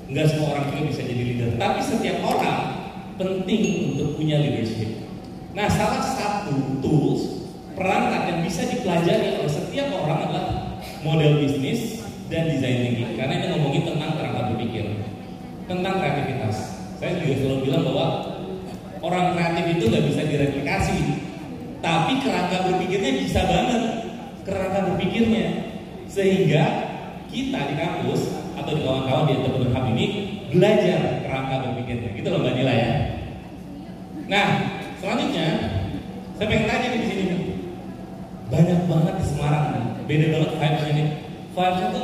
Nggak semua orang juga bisa jadi leader, tapi setiap orang penting untuk punya leadership. Nah, salah satu tools perangkat yang bisa dipelajari oleh setiap orang adalah model bisnis dan design thinking. Karena ini ngomongin tentang kerangka berpikir, tentang kreativitas. Saya juga selalu bilang bahwa orang kreatif itu nggak bisa direplikasi, tapi kerangka berpikirnya bisa banget. Kerangka berpikirnya, sehingga kita di kampus atau di kawan-kawan di Entrepreneur Hub ini belajar kerangka berpikirnya. Gitu loh Mbak Nila ya. Nah, selanjutnya saya pengen tanya di sini. Banyak banget di Semarang, beda banget vibes ini. Vibes itu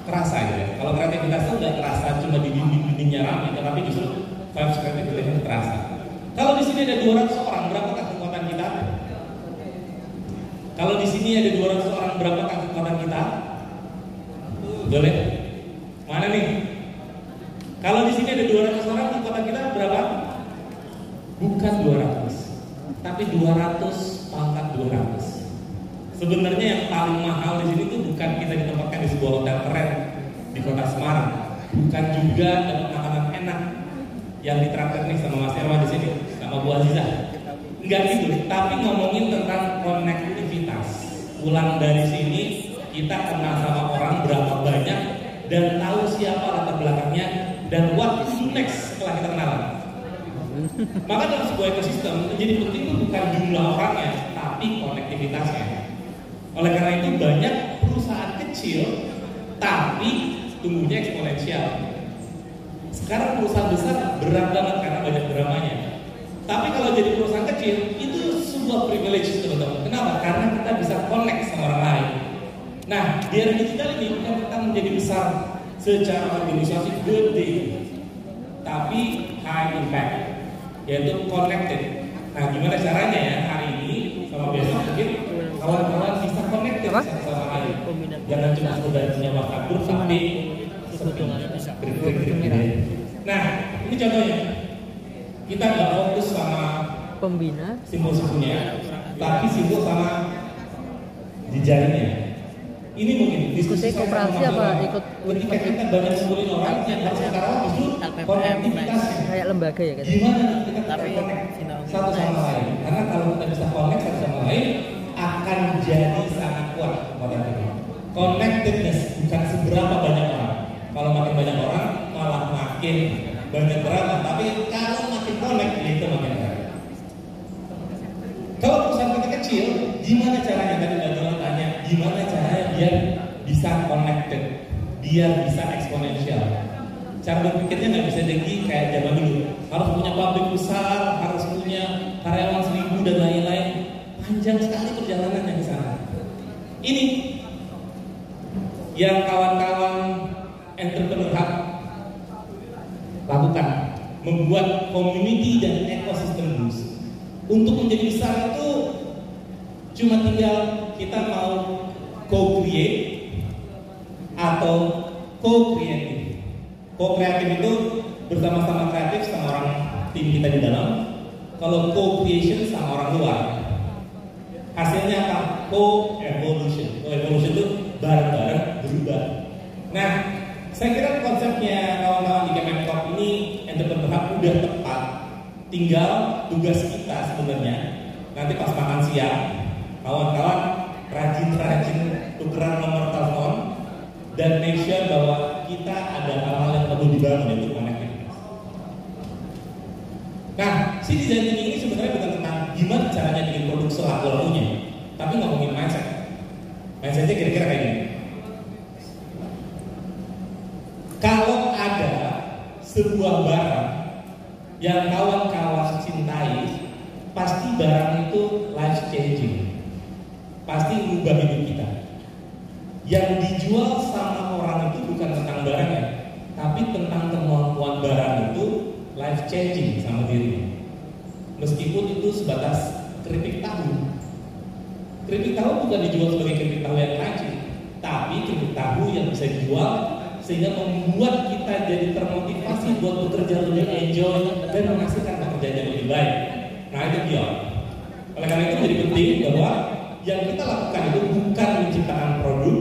terasa gitu ya. Kalau kreativitas itu nggak terasa cuma di dinding-dindingnya ramai, tapi justru vibes kreativitas itu terasa. Kalau di sini ada 200 orang, berapakah kekuatan kita? Kalau di sini ada 200 orang, berapakah kekuatan kita? Boleh? Mana nih? Kalau di sini ada 200 orang, kekuatan kita berapa? Bukan 200, tapi 200 pangkat 200. Sebenarnya yang paling mahal di sini tuh bukan kita ditempatkan di sebuah hotel keren di kota Semarang, bukan juga dapat makanan enak yang ditraktir nih sama Mas Erwan di sini, sama Bu Aziza. Enggak gitu, tapi ngomongin tentang konektivitas. Pulang dari sini kita kenal sama orang berapa banyak dan tahu siapa latar belakangnya dan what to do next setelah kita kenalan. Maka dalam sebuah ekosistem menjadi penting itu bukan jumlah orangnya, tapi konektivitasnya. Oleh karena itu banyak perusahaan kecil tapi tumbuhnya eksponensial. Sekarang perusahaan besar berat banget karena banyak dramanya. Tapi kalau jadi perusahaan kecil itu sebuah privilege teman-teman. Kenapa? Karena kita bisa connect sama orang lain. Nah, di era digital ini bukan kita menjadi besar secara organisasi gede, tapi high impact, yaitu connected. Nah, gimana caranya ya hari ini sama besok mungkin kawan-kawan bisa connected sama lain. Jangan cuma sekedar punya WhatsApp group tapi Nah, ini contohnya. Kita nggak fokus sama pembina simbol-simbolnya, tapi simbol sama jejaringnya. Ini mungkin diskusi koperasi apa ikut ketika kita banyak ngumpulin orang yang harus kita rawat justru konektivitasnya. Kayak lembaga ya kan? Gimana kita connect satu sama lain? Karena kalau kita bisa connect satu sama lain akan jadi sangat kuat kekuatan. Connectedness bukan seberapa banyak orang. Kalau makin banyak orang malah makin banyak drama. Tapi kalau makin connect itu makin baik. Kalau perusahaan kita kecil, gimana caranya? Tadi Mbak Nila tanya, gimana caranya biar bisa connected, biar bisa eksponensial. Cara berpikirnya nggak bisa tinggi kayak zaman dulu. Harus punya pabrik besar, harus punya karyawan 1000 dan lain-lain. Panjang sekali perjalanannya ke sana. Ini yang kawan-kawan Entrepreneur Hub lakukan, membuat community dan ekosistem boost. Untuk menjadi besar itu cuma tinggal kita mau co-create atau co-creative. Co-creative itu bersama-sama kreatif sama orang tim kita di dalam. Kalau co-creation sama orang luar. Hasilnya apa? Co-evolution. Co-evolution itu bareng-bareng berubah. Nah, saya kira konsepnya kawan-kawan di Kemenpop ini Entrepreneur Hub udah tepat. Tinggal tugas kita sebenarnya nanti pas makan siang, kawan-kawan rajin-rajin tukeran nomor telepon dan make sure bahwa kita ada hal-hal yang perlu dibangun, yaitu connectivitas. Nah, si design thinking ini sebenarnya bukan tentang gimana caranya bikin produk selaku-lakunya, tapi ngomongin mindset. Mindsetnya kira-kira kayak gini. Kalau ada sebuah barang yang kawan-kawan cintai, pasti barang itu life changing, pasti mengubah hidup kita. Yang dijual sama orang itu bukan tentang barangnya, tapi tentang kemampuan barang itu life changing sama dirinya. Meskipun itu sebatas keripik tahu. Keripik tahu bukan dijual sebagai keripik tahu yang crunchy, tapi keripik tahu yang bisa dijual sehingga membuat kita jadi termotivasi buat bekerja lebih enjoy dan menghasilkan pekerjaan yang lebih baik. Nah itu dia. Oleh karena itu menjadi penting bahwa yang kita lakukan itu bukan menciptakan produk,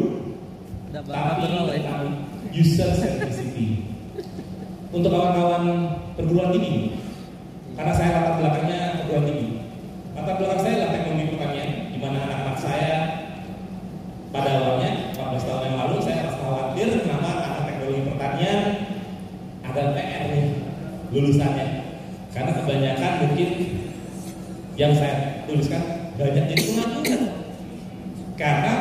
tapi tentang user centricity. Untuk kawan-kawan perguruan tinggi, karena saya latar belakangnya perguruan tinggi. Latar belakang saya adalah teknologi pertanian, di mana anak-anak saya pada awalnya 14 tahun yang lalu saya merasa khawatir kenapa anak teknologi pertanian ada PR nih lulusannya. Karena kebanyakan mungkin yang saya tuliskan banyak jadi pengangguran. Karena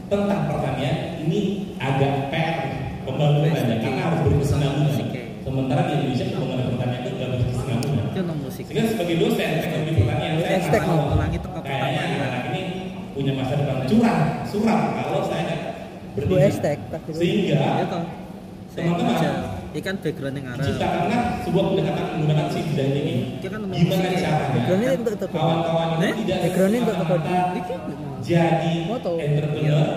tentang pertanian ini agak PR pembangunannya karena harus berkesinambungan. Sementara di Indonesia pembangunan pertanian itu nggak berkesinambungan. Sehingga sebagai dosen teknologi pertanian saya kayaknya anak ini punya masa depan suram kalau saya berdidik. Sehingga teman-teman ikan background yang arah ciptakanlah sebuah pendekatan menggunakan si design ini. Gimana caranya kawan-kawan ini tidak semata-mata jadi entrepreneur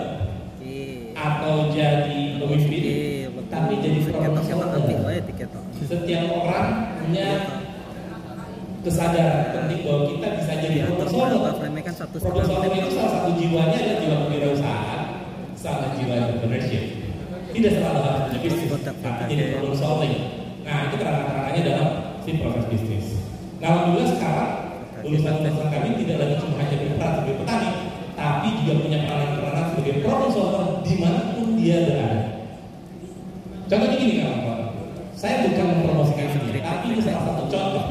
atau jadi pemimpin, tapi jadi problem solver. Setiap orang punya kesadaran penting bahwa kita bisa jadi problem solver. Problem solver itu salah satu jiwanya adalah jiwa kewirausahaan, sama jiwa entrepreneurship. Tidak selalu harus punya bisnis, tapi jadi problem solving. Nah itu kerangka-kerangkanya dalam si proses bisnis. Nah alhamdulillah sekarang lulusan-lulusan kami tidak lagi cuma hanya berperan sebagai petani, tapi juga punya peranan sebagai problem solver dimanapun dia berada. Contohnya gini kawan-kawan, saya bukan mempromosikan sendiri, tapi ini salah satu contoh.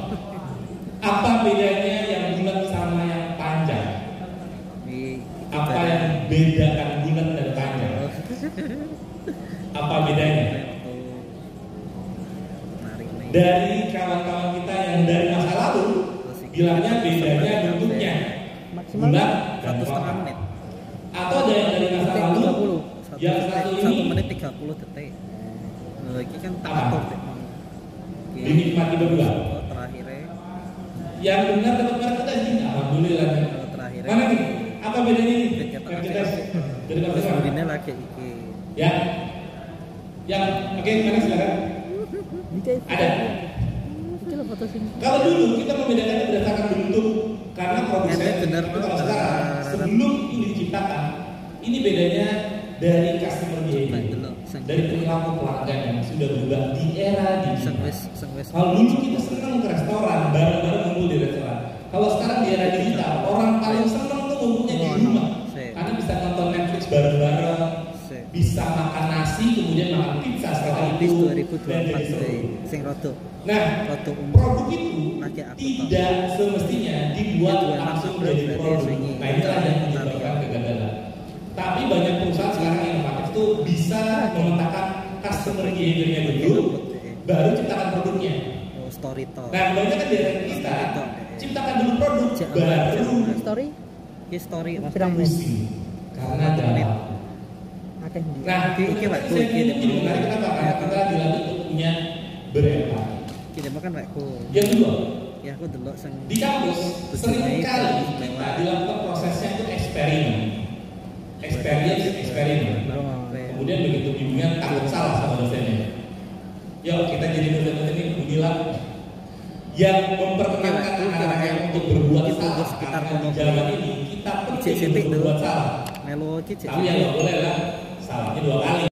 Apa bedanya yang bulat sama yang panjang? Apa yang bedakan bulat dan panjang? Apa bedanya? Dari kawan-kawan kita yang dari masa lalu bilangnya bedanya bentuknya bulat dan kotak. Atau ada yang dari masa lalu yang satu ini 1 menit 30 detik. Lagi kan apa? Dinikmati berdua. Terakhirnya yang benar dapat merek kita ini alhamdulillah. terakhirnya Mana nih? Apa bedanya ini? Yang kita dari masa lalu. ini lagi iki. Ya. Yang oke, mana silakan. Ada. Kalau dulu kita membedakannya berdasarkan bentuk karena produsen bener, kalau sekarang sebelum ini diciptakan ini bedanya dari customer behavior, dari perilaku pelanggan yang sudah berubah di era digital. Kalau dulu kita senang ke restoran, bareng-bareng ngumpul di restoran. Kalau sekarang di era digital, orang paling senang tuh ngumpulnya di rumah karena bisa nonton Netflix bareng-bareng, bisa makan nasi kemudian makan pizza setelah itu dan jadi seru. Nah, produk itu tidak semestinya dibuat langsung jadi produk. Nah, itu ada yang menyebabkan kegagalan. Tapi banyak perusahaan sekarang yang inovatif itu bisa memetakan customer behavior-nya dulu, baru ciptakan produknya. Nah, banyak kan dari kita ciptakan dulu produk, baru history pusing karena dalam. Nah, ini jadi menarik kenapa? Karena kita dilatih untuk punya berempati. Kita makan yang kedua, ya aku delok di kampus sering kali kita dilakukan prosesnya itu eksperimen. Kemudian begitu bimbingan takut salah sama dosennya. Yuk kita jadi dosen-dosen ini bilang yang memperkenalkan anak-anak yang untuk berbuat salah. Karena di zaman ini kita penting untuk berbuat salah. Tapi yang nggak boleh lah salahnya 2 kali.